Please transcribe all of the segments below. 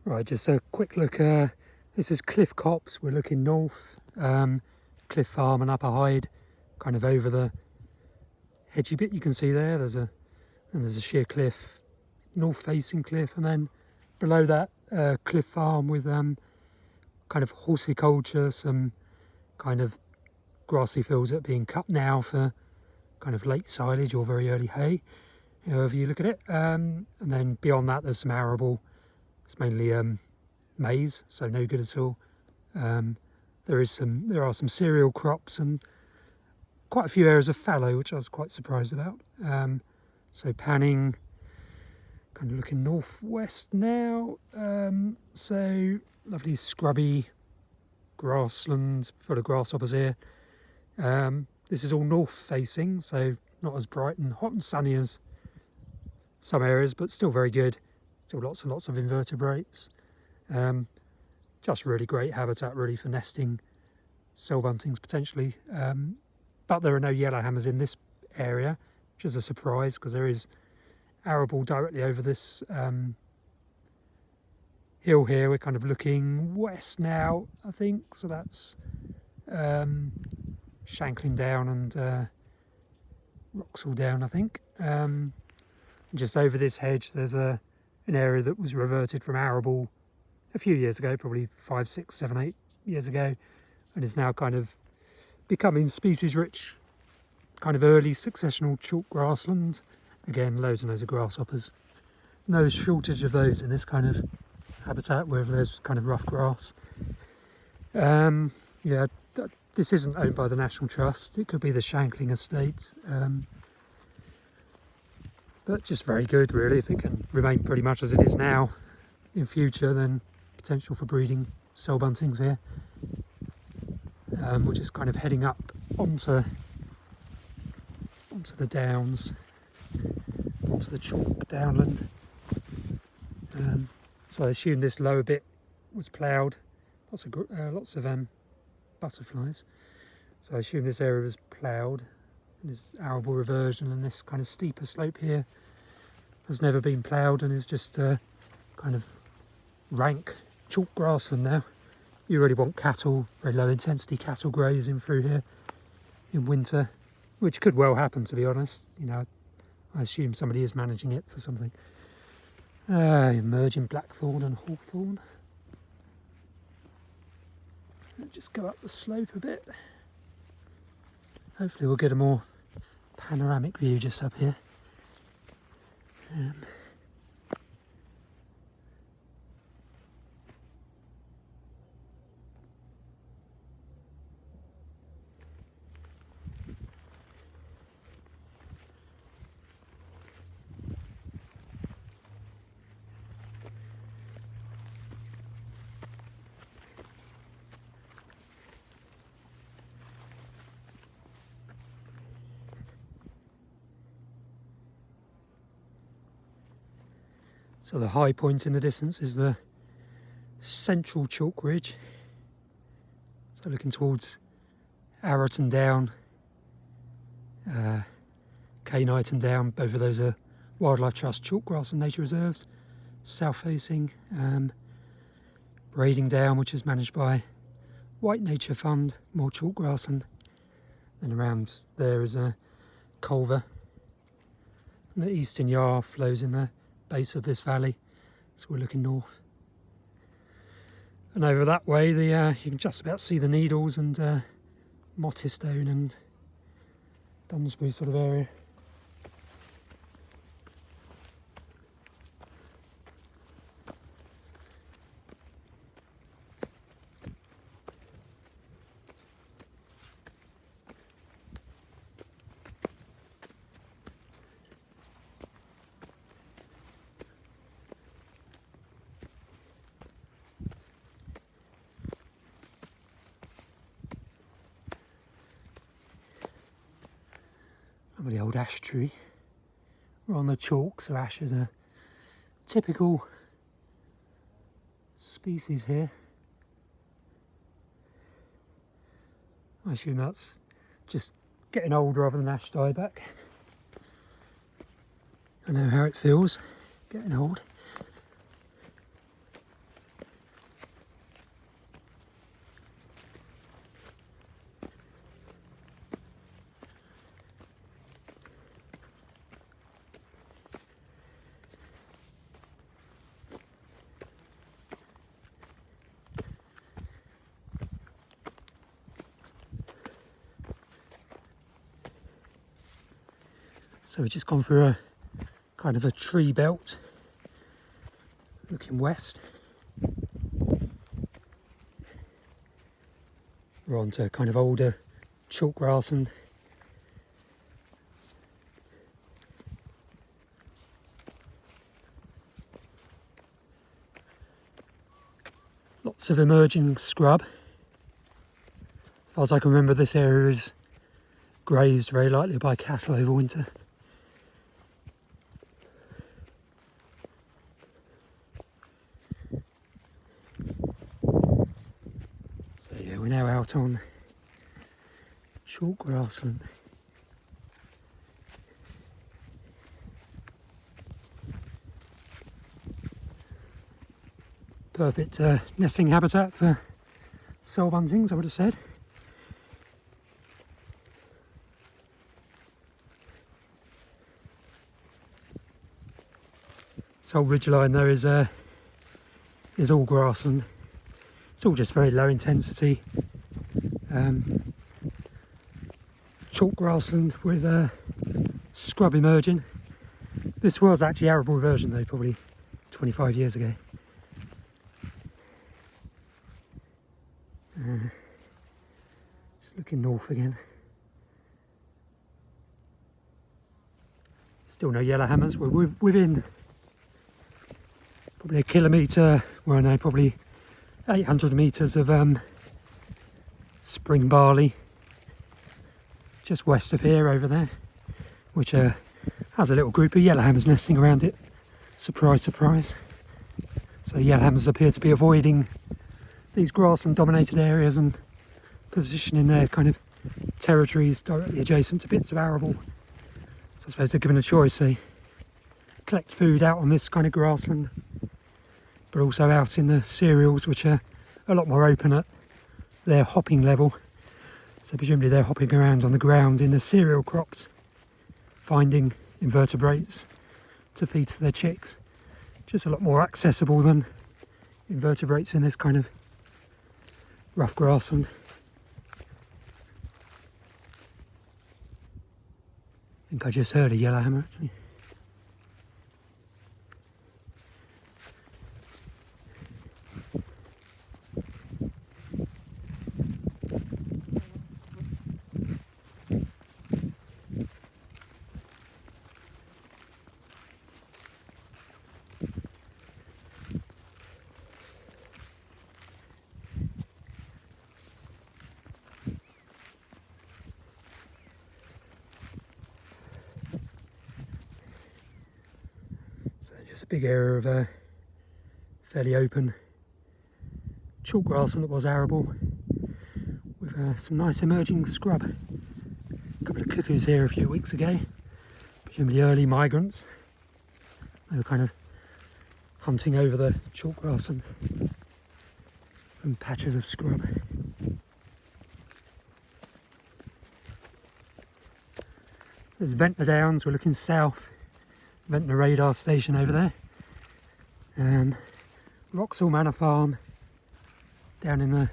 Right, just a quick look. This is Cliff Copse. We're looking north. Cliff Farm and Upper Hyde, kind of over the hedgy bit you can see there. There's a sheer cliff, north-facing cliff, and then below that, Cliff Farm with kind of horticulture, some kind of grassy fields that are being cut now for kind of late silage or very early hay, however you look at it. And then beyond that, there's some arable. It's mainly maize, so no good at all. There are some cereal crops and quite a few areas of fallow, which I was quite surprised about. So panning, kind of looking northwest now. So lovely scrubby grassland full of grasshoppers here. This is all north facing, so not as bright and hot and sunny as some areas, but still very good. Still lots and lots of invertebrates. Just really great habitat really for nesting cell buntings potentially. But there are no yellowhammers in this area, which is a surprise because there is arable directly over this hill here. We're kind of looking west now, I think. So that's Shanklin Down and Wroxall Down, I think. Just over this hedge there's an area that was reverted from arable a few years ago, probably 5, 6, 7, 8 years ago, and is now kind of becoming species rich, kind of early successional chalk grassland. Again, loads and loads of grasshoppers. No shortage of those in this kind of habitat wherever there's kind of rough grass. Yeah, this isn't owned by the National Trust. It could be the Shankling Estate. But just very good really. If it can remain pretty much as it is now in future, then potential for breeding cell buntings here. We're just kind of heading up onto the downs, onto the chalk downland. So I assume this lower bit was ploughed. Lots of butterflies. So I assume this area was ploughed. And there's arable reversion, and this kind of steeper slope here has never been ploughed and is just kind of rank chalk grassland now. You really want cattle, very low intensity cattle grazing through here in winter, which could well happen, to be honest. You know, I assume somebody is managing it for something. Emerging blackthorn and hawthorn. Just go up the slope a bit. Hopefully we'll get a more panoramic view just up here. So the high point in the distance is the central chalk ridge. So looking towards Arroton Down, Knighton Down, both of those are Wildlife Trust chalk grass and nature reserves. South facing, Brading Down, which is managed by White Nature Fund, more chalk grassland. Then around there is a Culver. And the Eastern Yar flows in the base of this valley, so we're looking north. And over that way, you can just about see the Needles and Mottistone and Dunsbury sort of area. Lovely old ash tree. We're on the chalk, so ash is a typical species here. I assume that's just getting old rather than ash dieback. I know how it feels, getting old. So we've just gone through a kind of a tree belt looking west. We're on to kind of older chalk grassland. Lots of emerging scrub. As far as I can remember, this area is grazed very likely by cattle over winter. So yeah, we're now out on chalk grassland. Perfect nesting habitat for soul buntings, I would have said. This whole ridgeline though is all grassland. It's all just very low intensity chalk grassland with scrub emerging. This was actually arable version though, probably 25 years ago. Just looking north again. Still no yellowhammers. We're within probably a kilometre, well no, probably 800 metres of spring barley just west of here over there, which has a little group of yellowhammers nesting around it. Surprise, surprise. So yellowhammers appear to be avoiding these grassland dominated areas and positioning their kind of territories directly adjacent to bits of arable. So I suppose they're given a choice. They collect food out on this kind of grassland, but also out in the cereals, which are a lot more open at their hopping level. So presumably they're hopping around on the ground in the cereal crops, finding invertebrates to feed to their chicks. Just a lot more accessible than invertebrates in this kind of rough grassland. I think I just heard a yellowhammer actually. Just a big area of fairly open chalk grassland that was arable, with some nice emerging scrub. A couple of cuckoos here a few weeks ago, presumably early migrants. They were kind of hunting over the chalk grassland from patches of scrub. There's Ventnor Downs, we're looking south. Ventnor radar station over there. Wroxall Manor Farm down in the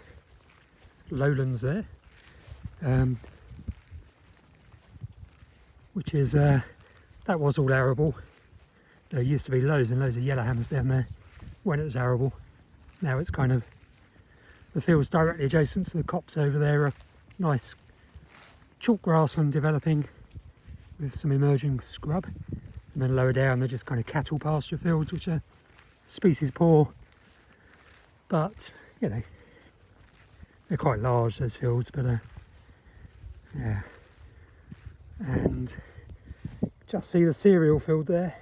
lowlands there, which is that was all arable. There used to be loads and loads of yellowhammers down there when it was arable. Now it's kind of, the fields directly adjacent to the copse over there are nice chalk grassland developing with some emerging scrub. And then lower down they're just kind of cattle pasture fields, which are species poor, but you know, they're quite large, those fields. But yeah, and just see the cereal field there.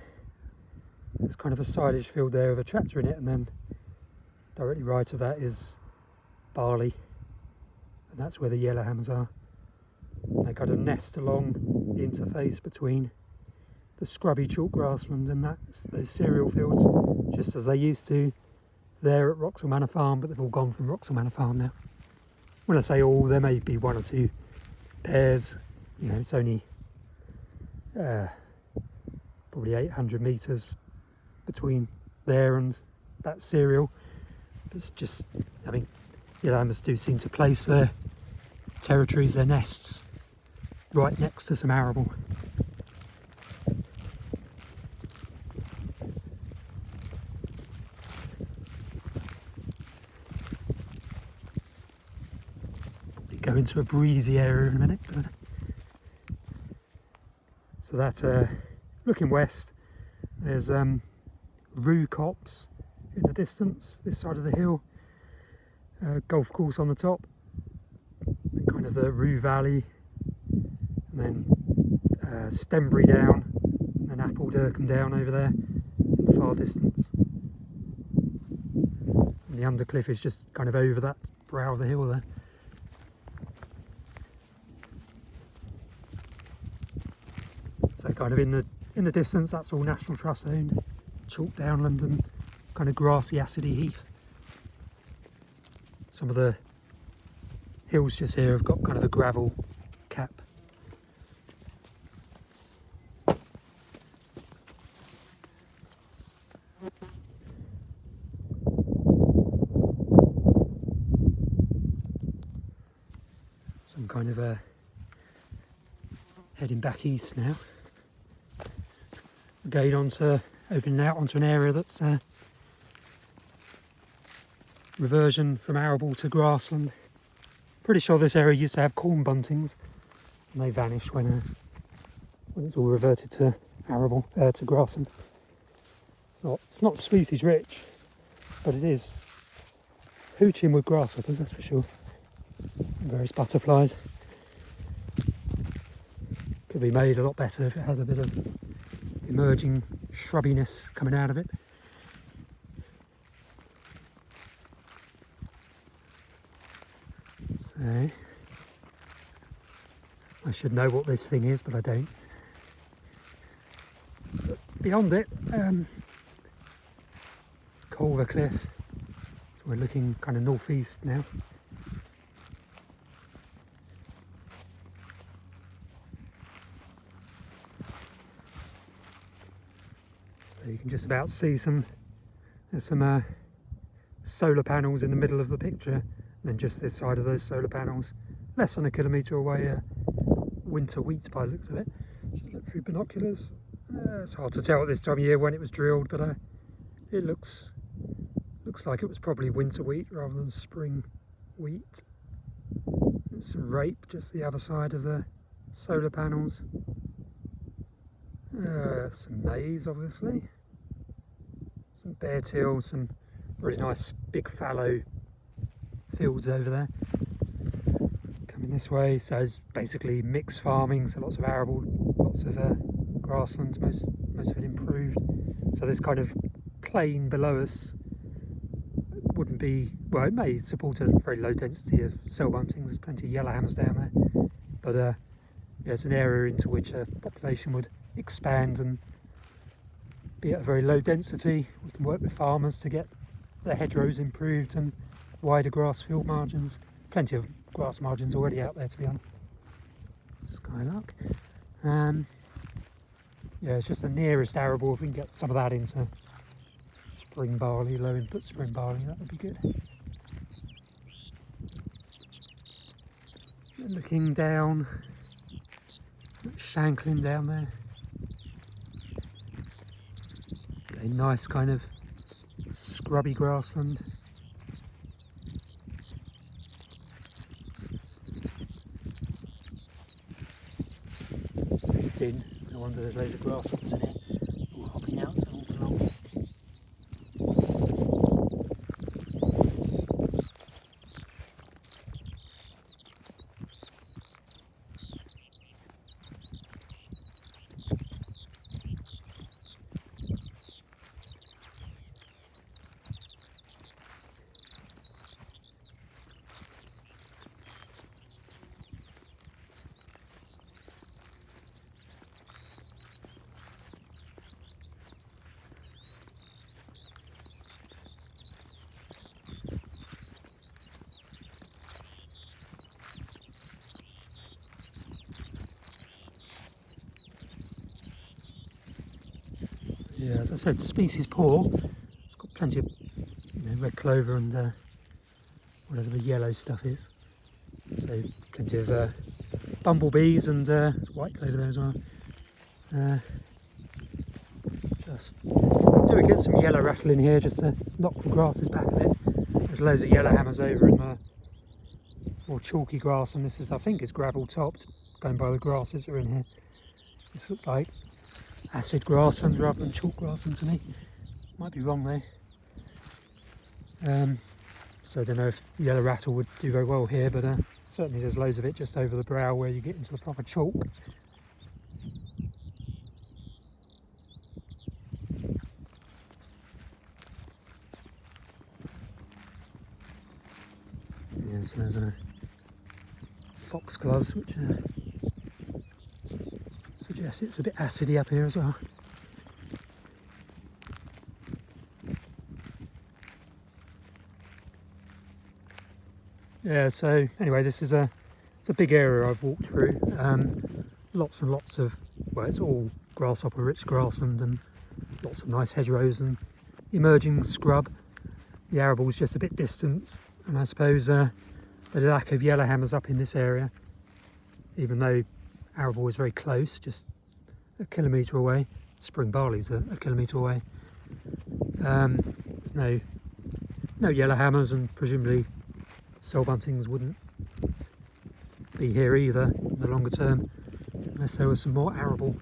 There's kind of a silage field there with a tractor in it, and then directly right of that is barley, and that's where the yellowhammers are. They kind of nest along the interface between the scrubby chalk grassland and those cereal fields, just as they used to there at Wroxall Manor Farm, but they've all gone from Wroxall Manor Farm now. When I say all, there may be one or two pairs. You know, it's only probably 800 metres between there and that cereal. It's just, I mean, yellowhammers do seem to place their territories, their nests, right next to some arable. go into a breezy area in a minute. But, so that's looking west. There's Rue Copse in the distance, this side of the hill. Golf course on the top, and kind of the Rue Valley, and then Stenbury down, and then Appuldurcombe down over there in the far distance. And the undercliff is just kind of over that brow of the hill there. So kind of in the distance, that's all National Trust owned, chalk downland and kind of grassy, acidy heath. Some of the hills just here have got kind of a gravel cap. So I'm kind of heading back east now. Going on to opening out onto an area that's reversion from arable to grassland. Pretty sure this area used to have corn buntings, and they vanished when it's all reverted to arable, to grassland. It's not species rich, but it is hooching with grasshoppers, that's for sure. And various butterflies. Could be made a lot better if it had a bit of emerging shrubbiness coming out of it. So, I should know what this thing is, but I don't. But beyond it, Culver Cliff. So we're looking kind of northeast now. So you can just about see there's some solar panels in the middle of the picture. And then just this side of those solar panels, less than a kilometre away, winter wheat by the looks of it. Just look through binoculars. It's hard to tell at this time of year when it was drilled, but it looks like it was probably winter wheat rather than spring wheat. There's some rape just the other side of the solar panels. Some maize, obviously. Some bare till, some really nice big fallow fields over there. Coming this way, so it's basically mixed farming, so lots of arable, lots of grasslands, most of it improved. So this kind of plain below us wouldn't be, well, it may support a very low density of cell bunting. There's plenty of yellowhammers down there, but yeah, it's an area into which a population would expand and be at a very low density. We can work with farmers to get the hedgerows improved and wider grass field margins. Plenty of grass margins already out there, to be honest. Skylark. Yeah, it's just the nearest arable. If we can get some of that into spring barley, low input spring barley, that would be good. Looking down, Shanklin down there. A nice kind of scrubby grassland. Very thin, no wonder there's loads of grasshoppers in it, all hopping out and all along. Yeah, as I said, species poor. It's got plenty of red clover and whatever the yellow stuff is. So plenty of bumblebees and there's white clover there as well. Just do we get some yellow rattle in here just to knock the grasses back a bit. There's loads of yellowhammers over in more chalky grass, and this is, I think, is gravel topped, going by the grasses that are in here. This looks like acid grasslands rather than chalk grassland to me. Might be wrong though. So I don't know if yellow rattle would do very well here, but certainly there's loads of it just over the brow where you get into the proper chalk. Yeah, so there's foxgloves, which suggests it's a bit acidy up here as well. Yeah, so anyway, this is it's a big area I've walked through. Lots and lots of, well, it's all grasshopper rich grassland and lots of nice hedgerows and emerging scrub. The arable's just a bit distant, and I suppose the lack of yellowhammers up in this area, even though arable is very close, just a kilometre away. Spring barley's a kilometre away. There's no yellowhammers, and presumably soul buntings wouldn't be here either in the longer term, unless there was some more arable